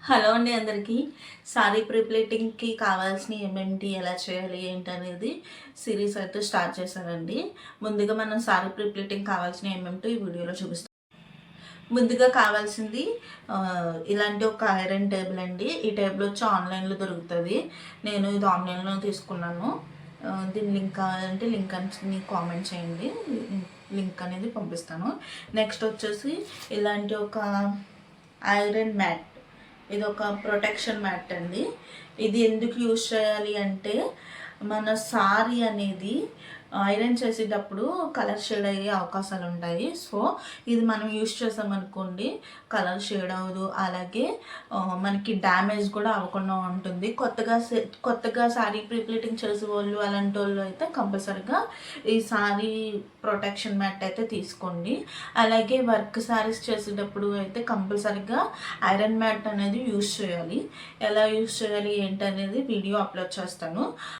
Hello అండి అందరికీ. Sorry ప్రీప్లేటింగ్‌కి కావాల్సిన ఏమేంటి, ఎలా చేయాలి, ఏంటనేది సిరీస్ అయితే స్టార్ట్ చేశానండి. ముందుగా మనం సారీ ప్రీప్లేటింగ్ కావాల్సిన ఏమేంటో ఈ వీడియోలో చూపిస్తాం. ముందుగా కావాల్సింది ఇలాంటి ఒక ఐరన్ టేబుల్ అండి. ఈ టేబుల్ వచ్చి ఆన్లైన్‌లో దొరుకుతుంది. నేను ఇది ఆన్లైన్‌లో తీసుకున్నాను. దీని లింక్ కావాలంటే లింక్ అని కామెంట్ చేయండి. లింక్ అనేది పంపిస్తాను. నెక్స్ట్ వచ్చేసి ఇలాంటి ఒక ఐరన్ మ్యాట్. ఇది ఒక ప్రొటెక్షన్ మ్యాట్ అండి. ఇది ఎందుకు యూజ్ చేయాలి అంటే మన సారీ అనేది ఐరన్ చేసేటప్పుడు కలర్ షేడ్ అయ్యే అవకాశాలు ఉంటాయి. సో ఇది మనం యూజ్ చేసామనుకోండి కలర్ షేడ్ అవ్వదు, అలాగే మనకి డ్యామేజ్ కూడా అవ్వకుండా ఉంటుంది. కొత్తగా శారీ ప్రీప్లేటింగ్ చేసే వాళ్ళు అలాంటి వాళ్ళు అయితే కంపల్సరిగా ఈ శారీ ప్రొటెక్షన్ మ్యాట్ అయితే తీసుకోండి. అలాగే వర్క్ శారీస్ చేసేటప్పుడు అయితే కంపల్సరిగా ఐరన్ మ్యాట్ అనేది యూజ్ చేయాలి. ఎలా యూజ్ చేయాలి ఏంటనేది వీడియో అప్లోడ్ చేస్తాను.